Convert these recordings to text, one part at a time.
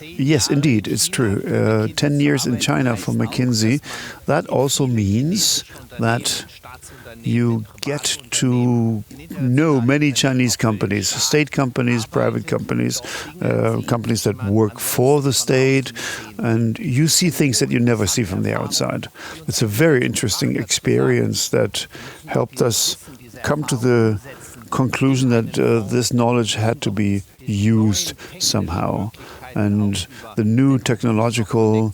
Yes, indeed, it's true. 10 years in China for McKinsey. That also means that you get to know many Chinese companies, state companies, private companies, companies that work for the state, and you see things that you never see from the outside. It's a very interesting experience that helped us come to the conclusion that this knowledge had to be used somehow. And the new technological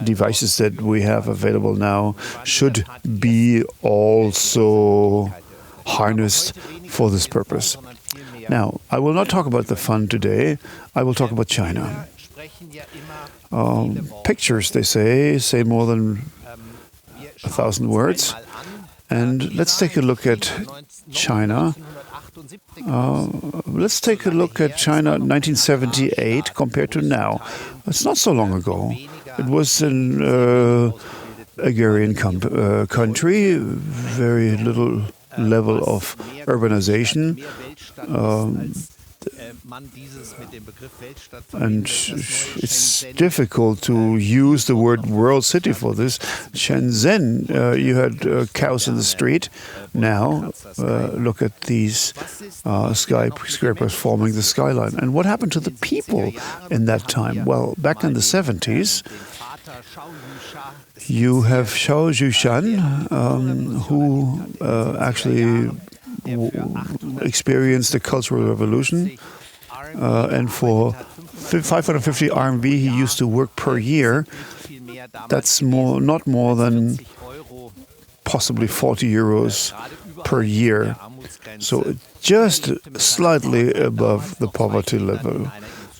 devices that we have available now should be also harnessed for this purpose. Now, I will not talk about the fun today. I will talk about China. Pictures, they say more than 1,000 words. And let's take a look at China. Let's take a look at China 1978 compared to now. It's not so long ago. It was an agrarian country, very little level of urbanization. And it's difficult to use the word world city for this. Shenzhen, you had cows in the street. Now, look at these skyscrapers forming the skyline. And what happened to the people in that time? Well, back in the 70s, you have Xiao Zhuxan, who actually experienced the Cultural Revolution, and for 550 RMB he used to work per year. That's not more than possibly 40 euros per year. So just slightly above the poverty level.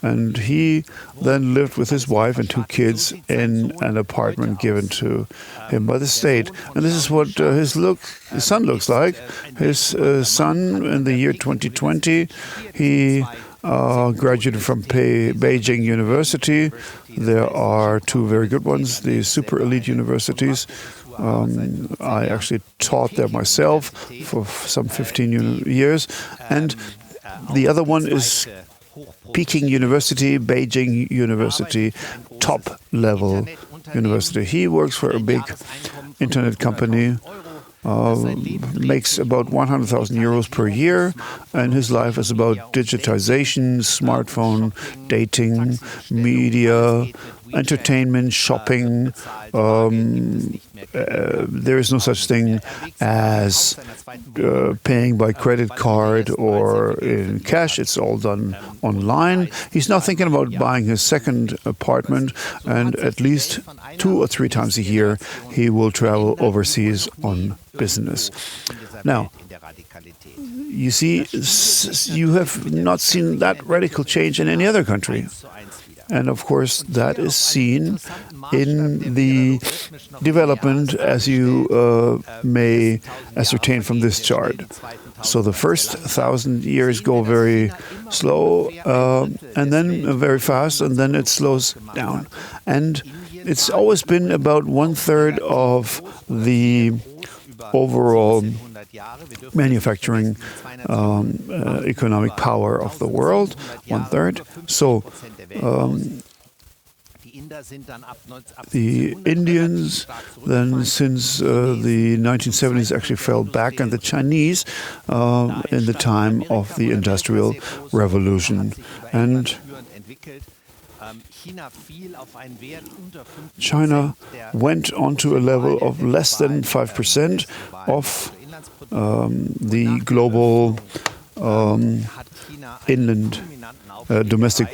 And he then lived with his wife and 2 kids in an apartment given to him by the state. And this is what his son looks like. His son, in the year 2020, he graduated from Beijing University. There are 2 very good ones, the super elite universities. I actually taught there myself for some 15 years. And the other one is Peking University, Beijing University, top-level university. He works for a big internet company, makes about 100,000 euros per year, and his life is about digitization, smartphone, dating, media, entertainment, shopping. There is no such thing as paying by credit card or in cash. It's all done online. He's now thinking about buying his second apartment, and at least 2 or 3 times a year he will travel overseas on business. Now, you see, you have not seen that radical change in any other country. And of course, that is seen in the development, as you may ascertain from this chart. So the first 1,000 years go very slow, and then very fast, and then it slows down. And it's always been about 1/3 of the overall manufacturing economic power of the world, 1/3. So the Indians then, since the 1970s, actually fell back, and the Chinese in the time of the Industrial Revolution. And China went onto a level of less than 5% of the global inland domestic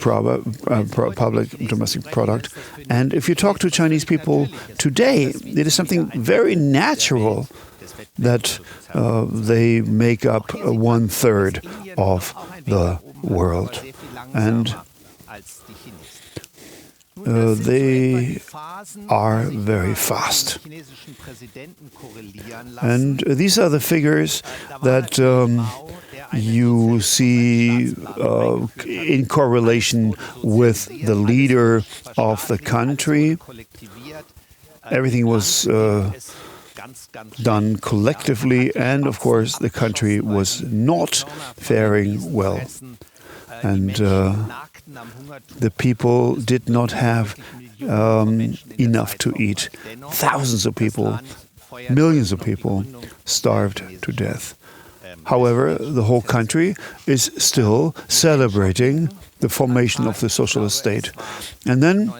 domestic product. And if you talk to Chinese people today, it is something very natural that they make up 1/3 of the world. And they are very fast. And these are the figures that you see in correlation with the leader of the country. Everything was done collectively, and of course the country was not faring well. And the people did not have enough to eat. Thousands of people, millions of people starved to death. However, the whole country is still celebrating the formation of the socialist state. And then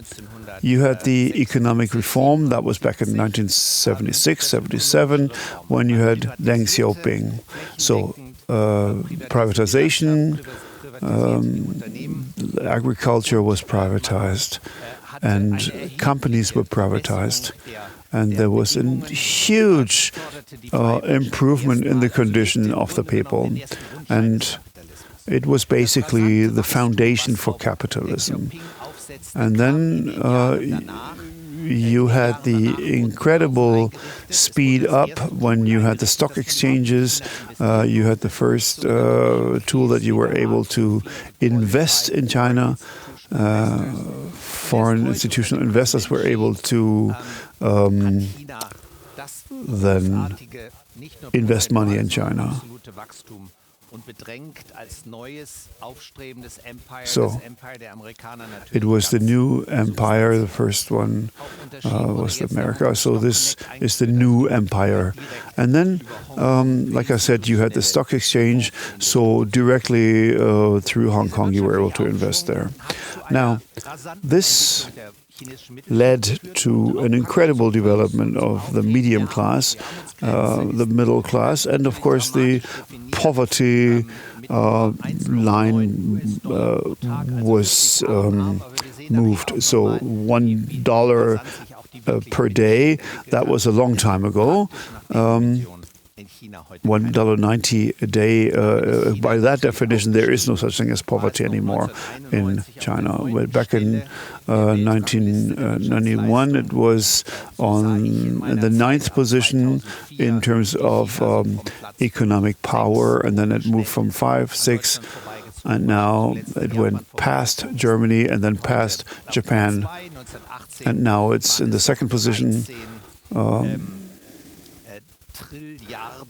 you had the economic reform, that was back in 1976, 77, when you had Deng Xiaoping. So privatization, agriculture was privatized, and companies were privatized. And there was a huge improvement in the condition of the people. And it was basically the foundation for capitalism. And then you had the incredible speed up when you had the stock exchanges. You had the first tool that you were able to invest in China. Foreign institutional investors were able to then invest money in China. So it was the new empire. The first one was America. So this is the new empire. And then, like I said, you had the stock exchange. So directly through Hong Kong, you were able to invest there. Now, this led to an incredible development of the medium class, the middle class, and of course the poverty line was moved. So $1 per day, that was a long time ago. $1.90 a day. By that definition, there is no such thing as poverty anymore in China. But back in 1991, it was on the 9th position in terms of economic power, and then it moved from 5, 6, and now it went past Germany and then past Japan, and now it's in the 2nd position.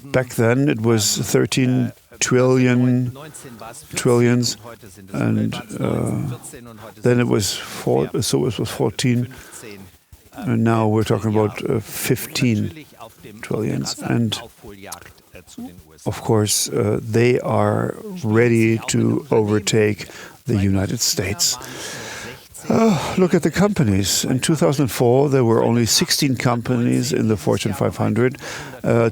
Back then it was 13 trillions, and then it was 14, and now we're talking about 15 trillions. And of course, they are ready to overtake the United States. Look at the companies. In 2004, there were only 16 companies in the Fortune 500.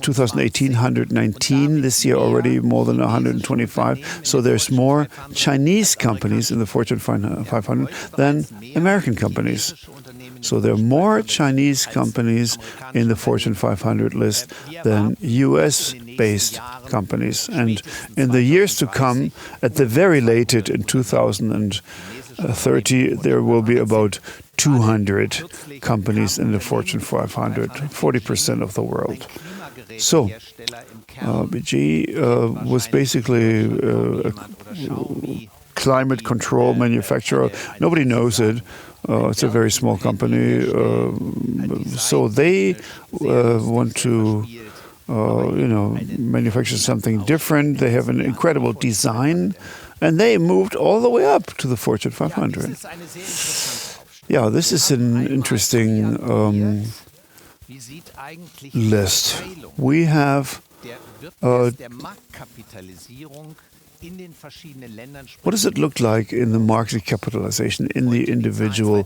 2018, 119. This year, already more than 125. So there's more Chinese companies in the Fortune 500 than American companies. So there are more Chinese companies in the Fortune 500 list than US-based companies. And in the years to come, at the very latest in 2030, there will be about 200 companies in the Fortune 500, 40% of the world. So, BG was basically a climate control manufacturer. Nobody knows it. It's a very small company. So they want to manufacture something different. They have an incredible design, and they moved all the way up to the Fortune 500. Yeah, this is an interesting list. We have what does it look like in the market capitalization in the individual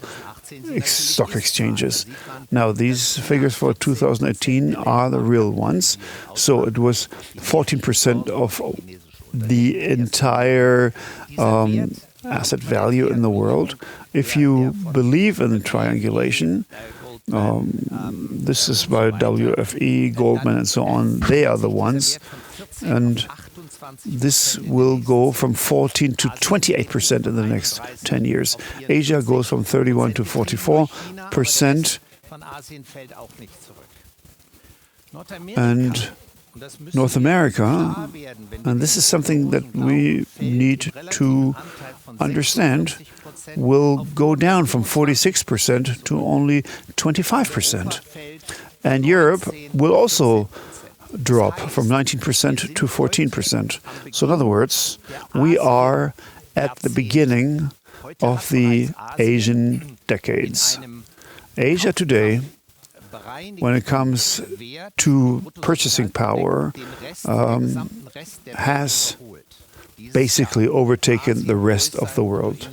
stock exchanges? Now, these figures for 2018 are the real ones. So it was 14% of the entire asset value in the world. If you believe in the triangulation, this is by WFE, Goldman, and so on. They are the ones. And this will go from 14 to 28% in the next 10 years. Asia goes from 31 to 44%. And North America, and this is something that we need to understand, will go down from 46% to only 25%. And Europe will also drop from 19% to 14%. So in other words, we are at the beginning of the Asian decades. Asia today, when it comes to purchasing power, has basically overtaken the rest of the world.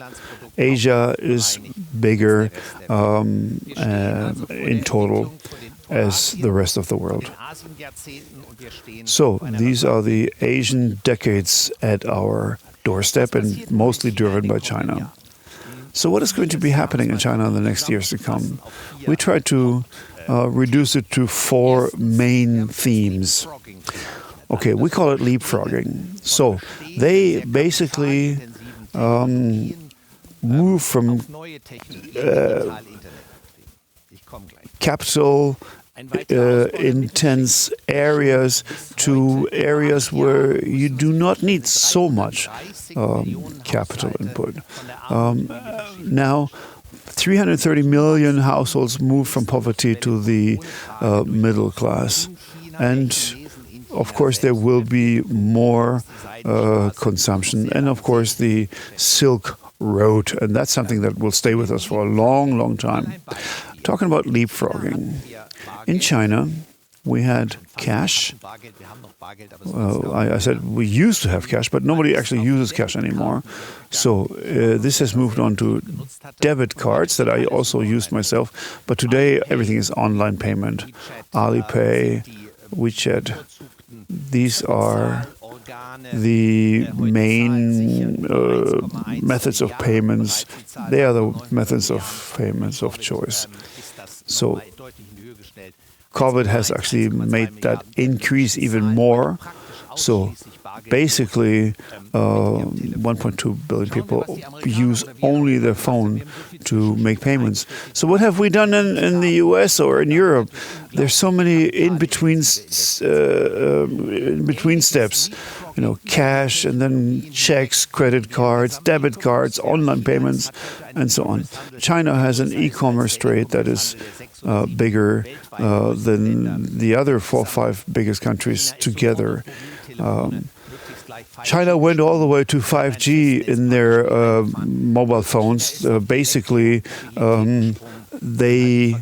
Asia is bigger in total as the rest of the world. So these are the Asian decades at our doorstep and mostly driven by China. So what is going to be happening in China in the next years to come? We try to reduce it to 4 main themes. Okay, we call it leapfrogging. So they basically move from capital intense areas to areas where you do not need so much capital input. Now, 330 million households move from poverty to the middle class. And of course, there will be more consumption. And of course, the Silk Road. And that's something that will stay with us for a long, long time. Talking about leapfrogging. In China, we had cash. I said we used to have cash, but nobody actually uses cash anymore. So this has moved on to debit cards that I also used myself. But today, everything is online payment. Alipay, WeChat. These are the main methods of payments. They are the methods of payments of choice. So COVID has actually made that increase even more. So basically, 1.2 billion people use only their phone to make payments. So what have we done in the US or in Europe? There's so many in-between steps. You know, cash and then checks, credit cards, debit cards, online payments, and so on. China has an e-commerce trade that is bigger than the other 4 or 5 biggest countries together. China went all the way to 5G in their mobile phones. Basically, they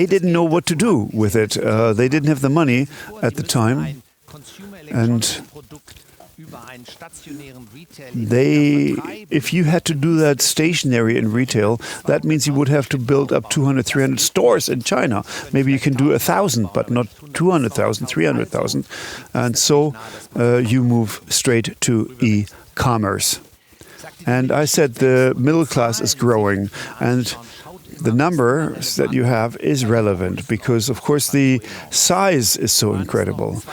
didn't know what to do with it. They didn't have the money at the time. And if you had to do that stationary in retail, that means you would have to build up 200, 300 stores in China. Maybe you can do 1,000, but not 200,000, 300,000. And so you move straight to e-commerce. And I said the middle class is growing, and the numbers that you have is relevant because, of course, the size is so incredible.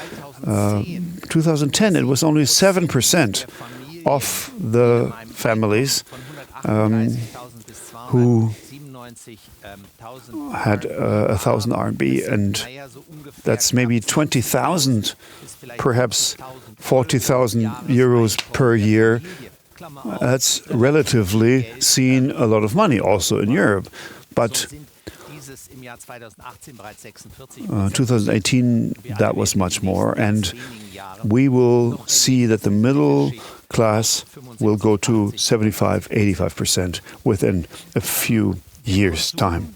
2010, it was only 7% of the families who had 1,000 RMB, and that's maybe 20,000, perhaps 40,000 euros per year. That's relatively seen a lot of money also in Europe. But 2018, that was much more. And we will see that the middle class will go to 75, 85% within a few years' time.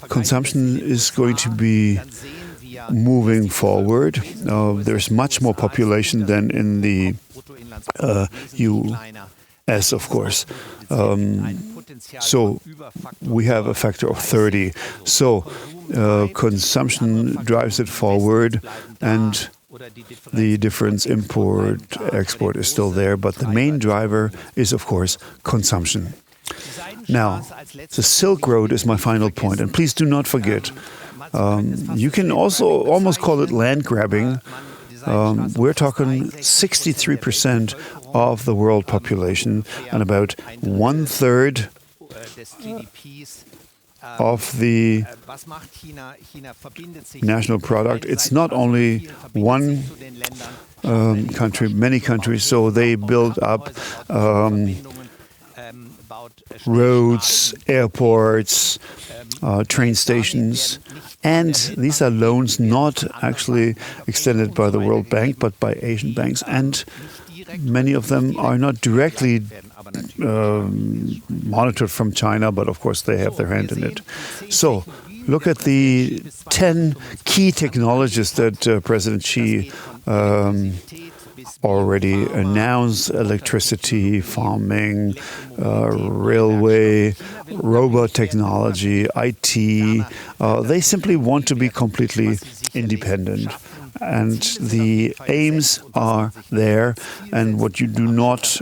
Consumption is going to be moving forward. There's much more population than in the US, of course. So we have a factor of 30. So consumption drives it forward, and the difference import-export is still there. But the main driver is, of course, consumption. Now, the Silk Road is my final point, and please do not forget. You can also almost call it land grabbing. We're talking 63% of the world population and about 1/3 of the national product. It's not only one country, many countries. So they build up roads, airports, train stations. And these are loans not actually extended by the World Bank, but by Asian banks. And many of them are not directly monitored from China, but of course they have their hand in it. So look at the 10 key technologies that President Xi already announced: electricity, farming, railway, robot technology, IT. They simply want to be completely independent. And the aims are there, and what you do not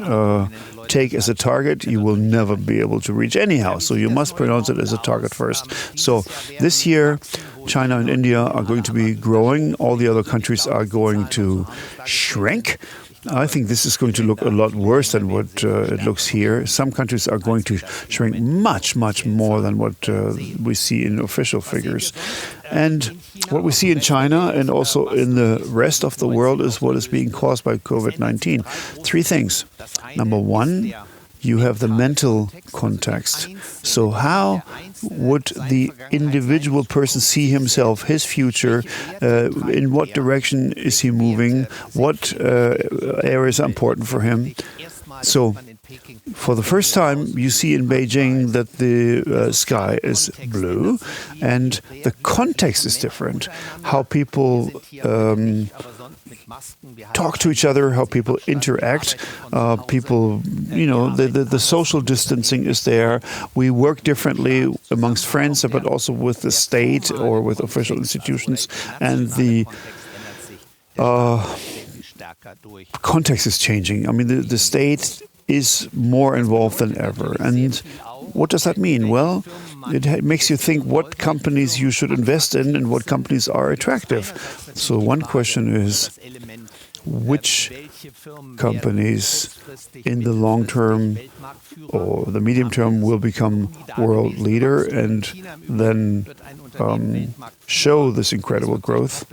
take as a target, you will never be able to reach anyhow. So you must pronounce it as a target first. So this year, China and India are going to be growing. All the other countries are going to shrink. I think this is going to look a lot worse than what it looks here. Some countries are going to shrink much, much more than what we see in official figures. And what we see in China and also in the rest of the world is what is being caused by COVID-19. Three things. Number one, you have the mental context. So how would the individual person see himself, his future? In what direction is he moving? What areas are important for him? So for the first time, you see in Beijing that the sky is blue, and the context is different. How people talk to each other, how people interact, the social distancing is there. We work differently amongst friends, but also with the state or with official institutions, and the context is changing. I mean, the state is more involved than ever. And what does that mean? Well, it makes you think what companies you should invest in and what companies are attractive. So one question is, which companies in the long term or the medium term will become world leader and then show this incredible growth?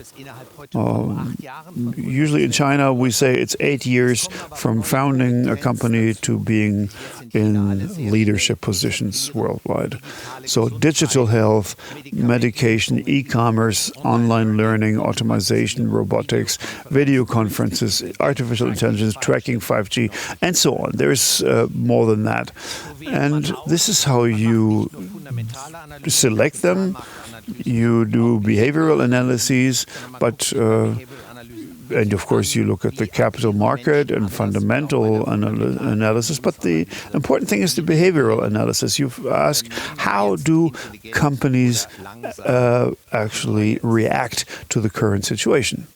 Usually in China, we say it's 8 years from founding a company to being in leadership positions worldwide. So digital health, medication, e-commerce, online learning, automation, robotics, video conferences, artificial intelligence, tracking 5G, and so on. There's more than that. And this is how you select them. You do behavioral analyses, but and of course you look at the capital market and fundamental analysis, but the important thing is the behavioral analysis. You ask, how do companies actually react to the current situation?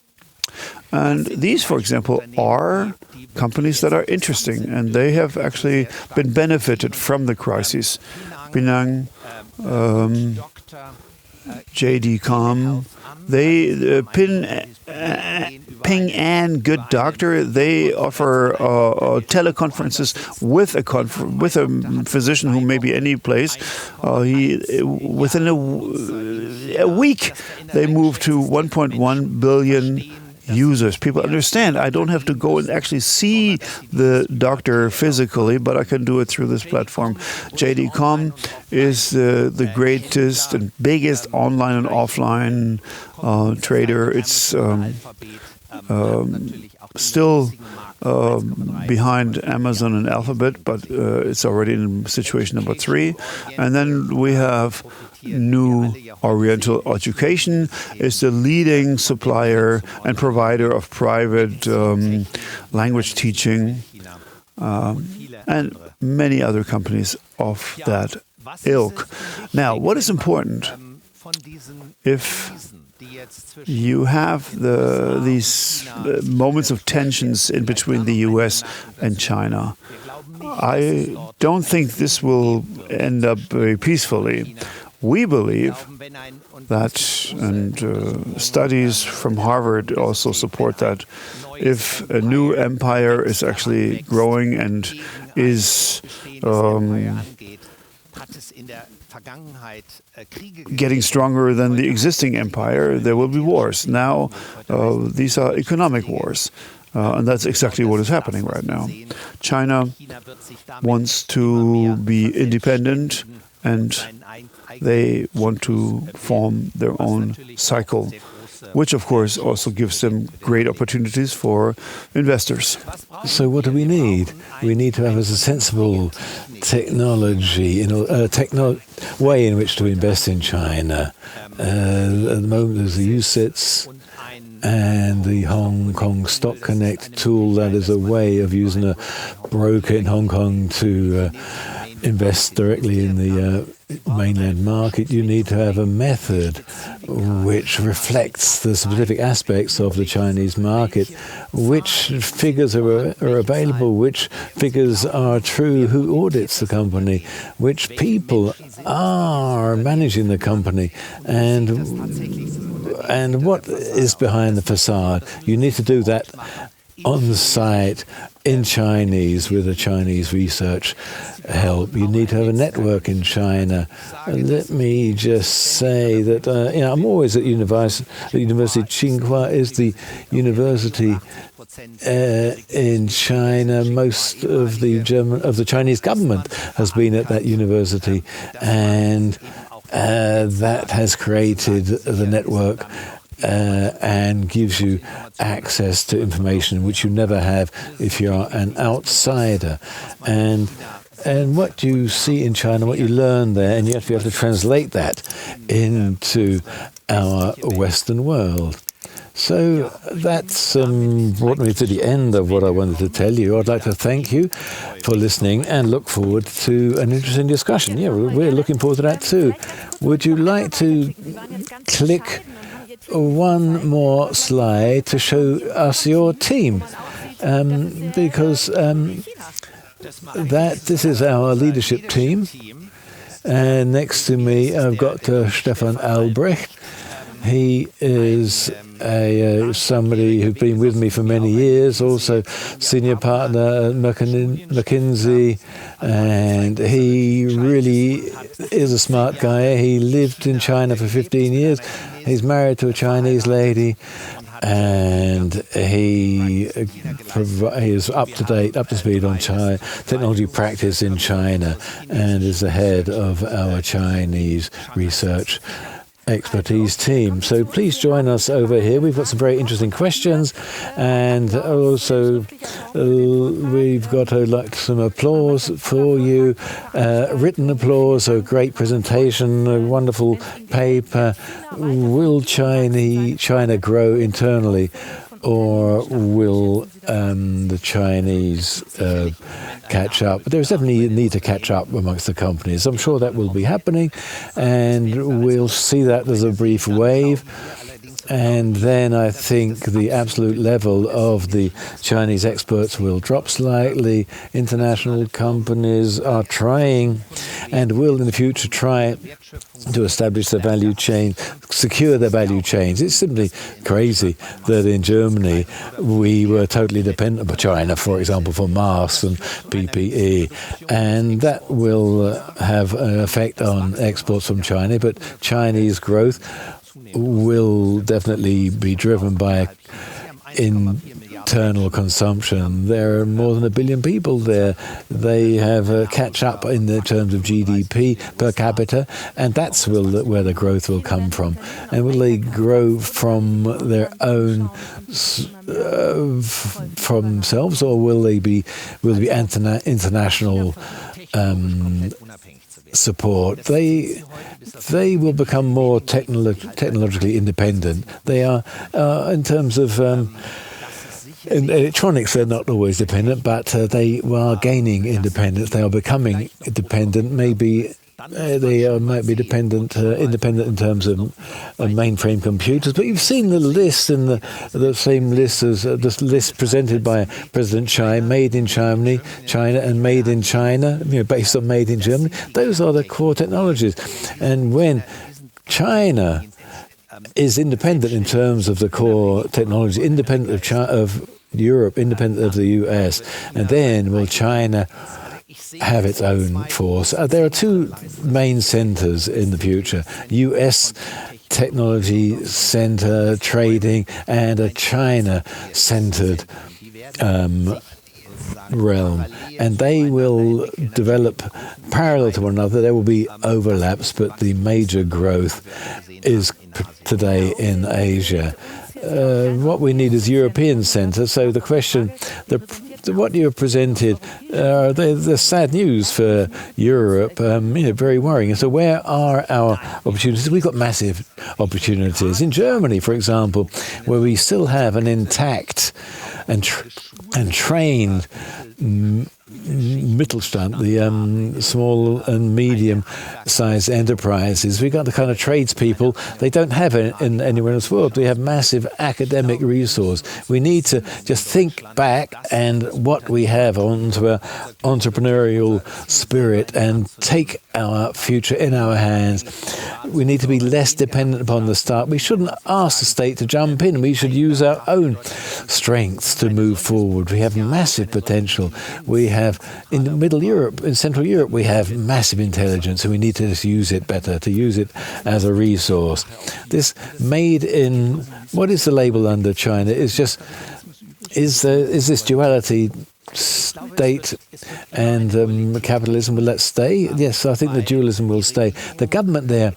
And these, for example, are companies that are interesting, and they have actually been benefited from the crisis. Penang, JD.com, Ping An Good Doctor, they offer teleconferences with a physician who may be any place. Within a week, they moved to 1.1 billion users. People understand, I don't have to go and actually see the doctor physically, but I can do it through this platform. JD.com is the greatest and biggest online and offline trader. It's still behind Amazon and Alphabet, but it's already in situation number 3. And then we have New Oriental Education, is the leading supplier and provider of private language teaching, and many other companies of that ilk. Now, what is important? If you have these moments of tensions in between the US and China, I don't think this will end up very peacefully. We believe that, and studies from Harvard also support that, if a new empire is actually growing and is getting stronger than the existing empire, there will be wars. Now, these are economic wars. And that's exactly what is happening right now. China wants to be independent, and they want to form their own cycle, which of course also gives them great opportunities for investors. So what do we need? We need to have a sensible technology, way in which to invest in China. At the moment there's the UCITS and the Hong Kong Stock Connect tool. That is a way of using a broker in Hong Kong to invest directly in the mainland market. You need to have a method which reflects the specific aspects of the Chinese market. Which figures are available, which figures are true, who audits the company, which people are managing the company, and what is behind the facade. You need to do that on the site in Chinese with a Chinese research help. You need to have a network in China. And let me just say that I'm always at university. Tsinghua is the university in China. Most of the Chinese government has been at that university, and that has created the network and gives you access to information which you never have if you're an outsider. And what you see in China, what you learn there, and you have to be able to translate that into our Western world. So that's brought me to the end of what I wanted to tell you. I'd like to thank you for listening and look forward to an interesting discussion. Yeah, we're looking forward to that too. Would you like to click one more slide to show us your team? Because this is our leadership team. And next to me, I've got Stefan Albrecht. He is somebody who's been with me for many years, also senior partner at McKinsey, and he really is a smart guy. He lived in China for 15 years. He's married to a Chinese lady, and he is up to speed on technology practice in China, and is the head of our Chinese research expertise team. So please join us over here. We've got some very interesting questions, and also we've got some applause for you, written applause, a great presentation, a wonderful paper. Will China grow internally, or will the Chinese catch up? But there's definitely a need to catch up amongst the companies. I'm sure that will be happening, and we'll see that as a brief wave. And then I think the absolute level of the Chinese experts will drop slightly. International companies are trying and will in the future try to establish their value chain, secure their value chains. It's simply crazy that in Germany we were totally dependent on China, for example, for masks and PPE, and that will have an effect on exports from China. But Chinese growth will definitely be driven by internal consumption. There are more than 1 billion people there. They have a catch up in the terms of GDP per capita, and that's where the growth will come from. And will they grow from their own, from themselves, or will they be international support? They will become more technologically independent. They are, in terms of in electronics, they're not always dependent, but they are gaining independence. They are becoming independent. Maybe they might be independent in terms of mainframe computers. But you've seen the list, and the same list as the list presented by President Xi: made in China, and made in China, based on made in Germany. Those are the core technologies. And when China is independent in terms of the core technology, independent of Europe, independent of the US, and then will China have its own force? There are two main centers in the future: US technology center, trading, and a China-centered realm, and they will develop parallel to one another. There will be overlaps, but the major growth is today in Asia. What we need is European centre. So the question, what you have presented, the sad news for Europe, very worrying. So where are our opportunities? We've got massive opportunities. In Germany, for example, where we still have an intact and trained Mittelstand, the small and medium-sized enterprises. We've got the kind of tradespeople they don't have in anywhere else in the world. We have massive academic resource. We need to just think back and what we have onto an entrepreneurial spirit and take our future in our hands. We need to be less dependent upon the state. We shouldn't ask the state to jump in. We should use our own strengths to move forward. We have massive potential. We have, in Middle Europe, in Central Europe, we have massive intelligence, and we need to just use it better, to use it as a resource. This made in, what is the label under China? Is this duality, state and capitalism, will that stay? Yes, I think the dualism will stay. The government there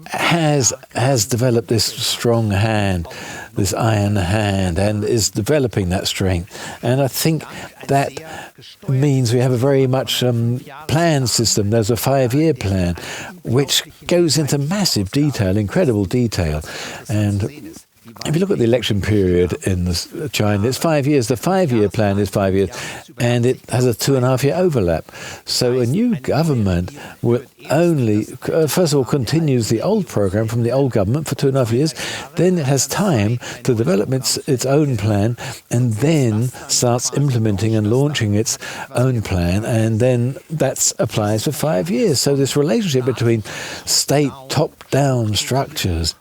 has developed this strong hand, this iron hand, and is developing that strength. And I think that means we have a very much planned system. There's a 5-year plan, which goes into massive detail, incredible detail. And if you look at the election period in China, it's 5 years. The 5-year plan is 5 years, and it has a 2.5-year overlap. So a new government will only, first of all, continues the old program from the old government for 2.5 years. Then it has time to develop its own plan, and then starts implementing and launching its own plan, and then that applies for 5 years. So this relationship between state top-down structures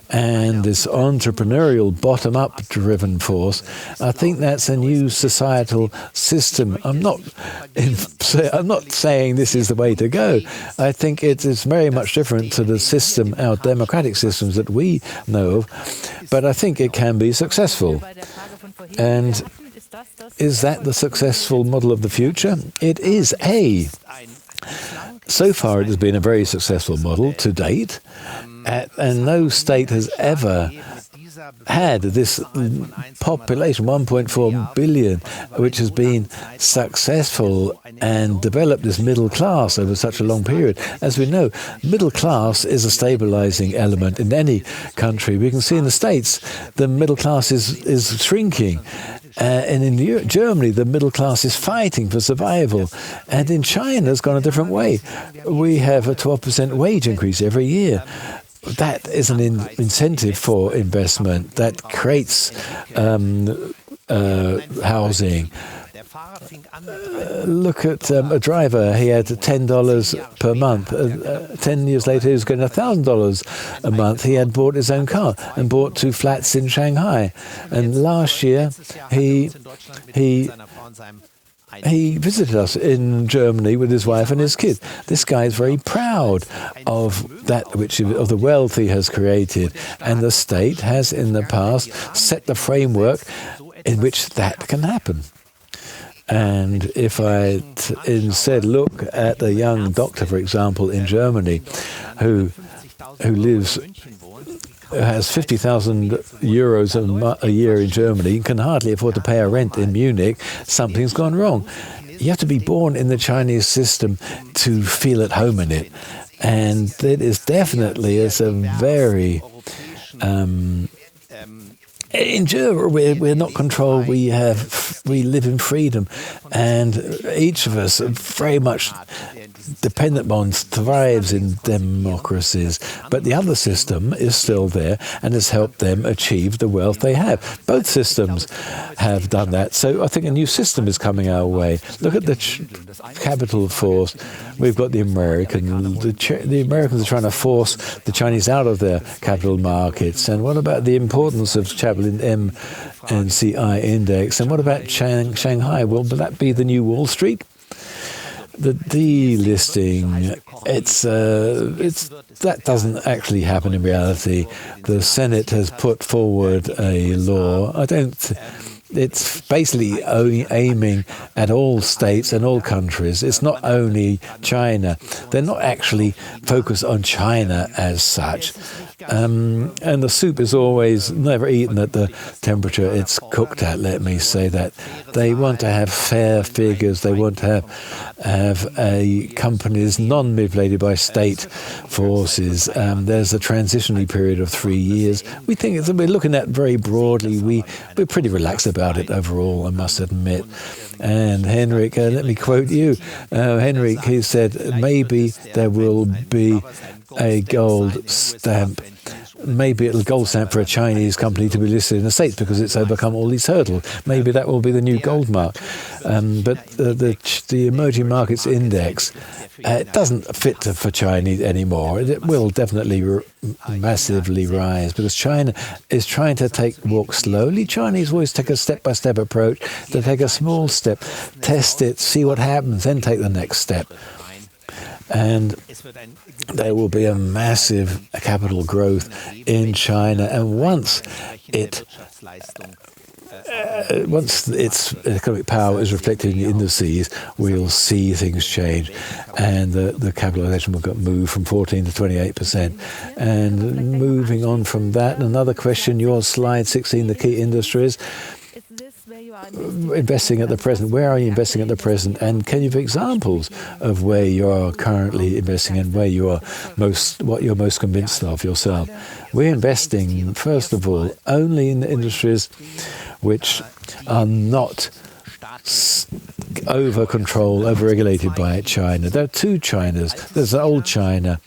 and this entrepreneurial bottom-up driven force, I think that's a new societal system. I'm not saying this is the way to go. I think it is very much different to the system, our democratic systems that we know of, but I think it can be successful. And is that the successful model of the future? It is so far it has been a very successful model to date, and no state has ever had this population, 1.4 billion, which has been successful and developed this middle class over such a long period. As we know, middle class is a stabilizing element in any country. We can see in the States, the middle class is shrinking. And in Germany, the middle class is fighting for survival. And in China, it's gone a different way. We have a 12% wage increase every year. That is an incentive for investment. That creates housing. Look at a driver. He had $10 per month. 10 years later, he was getting $1,000 a month. He had bought his own car and bought 2 flats in Shanghai. And last year, he visited us in Germany with his wife and his kid. This guy is very proud of of the wealth he has created, and the state has in the past set the framework in which that can happen. And if I instead look at a young doctor, for example, in Germany, who has 50,000 euros a year in Germany, and can hardly afford to pay a rent in Munich, something's gone wrong. You have to be born in the Chinese system to feel at home in it. And it is definitely, it's a very... in Germany, we're not controlled. We live in freedom, and each of us are very much dependent on, thrives in democracies. But the other system is still there and has helped them achieve the wealth they have. Both systems have done that. So I think a new system is coming our way. Look at the capital force. We've got the Americans. The Americans are trying to force the Chinese out of their capital markets. And what about the importance of capital in MNCI index? And what about Shanghai? Will that be the new Wall Street? The delisting, that doesn't actually happen in reality. The Senate has put forward a law. it's basically aiming at all states and all countries. It's not only China. They're not actually focused on China as such. And the soup is always never eaten at the temperature it's cooked at, let me say that. They want to have fair figures. They want to have a companies non-manipulated by state forces. There's a transitionary period of 3 years. We think we're looking at very broadly. We're pretty relaxed about it overall, I must admit. And Henrik, let me quote you. Henrik, he said, maybe there will be a gold stamp. Maybe it'll gold stamp for a Chinese company to be listed in the States because it's overcome all these hurdles. Maybe that will be the new gold mark. But the emerging markets index, it doesn't fit for Chinese anymore. It will definitely massively rise because China is trying to walk slowly. Chinese always take a step-by-step approach. They take a small step, test it, see what happens, then take the next step. And there will be a massive capital growth in China. And once its economic power is reflected in the indices, we'll see things change. And the capitalization will move from 14 to 28%. And moving on from that, another question, your slide 16, the key industries. Investing at the present. Where are you investing at the present? And can you give examples of where you are currently investing and where you are what you're most convinced of yourself? We're investing, first of all, only in the industries which are not over-regulated by China. There are two Chinas. There's an old China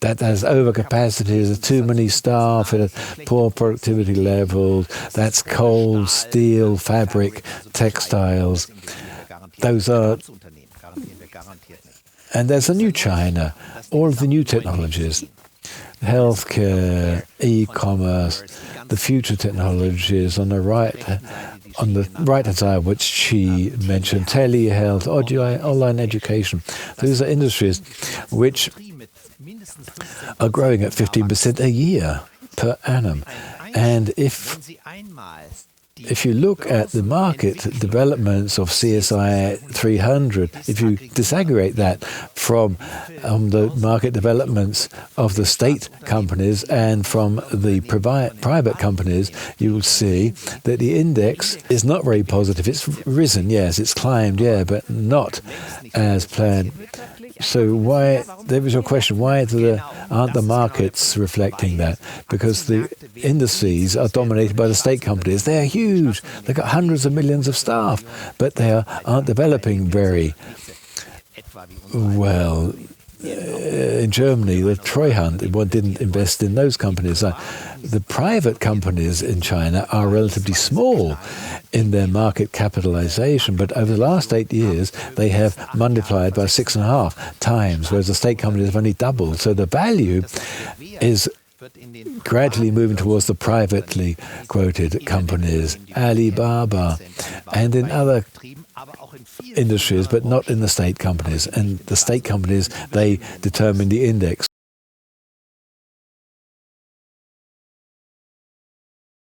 that has overcapacities, there's too many staff at poor productivity levels. That's coal, steel, fabric, textiles. Those are, and there's a new China, all of the new technologies, healthcare, e-commerce, the future technologies on the right-hand side, which she mentioned, telehealth, online education. These are industries which are growing at 15% a year per annum. And if you look at the market developments of CSI 300, if you disaggregate that from the market developments of the state companies and from the private companies, you will see that the index is not very positive. It's risen, yes, it's climbed, yeah, but not as planned. So there was your question, why aren't the markets reflecting that? Because the indices are dominated by the state companies. They're huge. They've got hundreds of millions of staff, but they aren't developing very well. In Germany, the Treuhand didn't invest in those companies. The private companies in China are relatively small in their market capitalization, but over the last 8 years, they have multiplied by 6.5 times, whereas the state companies have only doubled. So the value is gradually moving towards the privately quoted companies, Alibaba, and in other industries, but not in the state companies. And the state companies, they determine the index.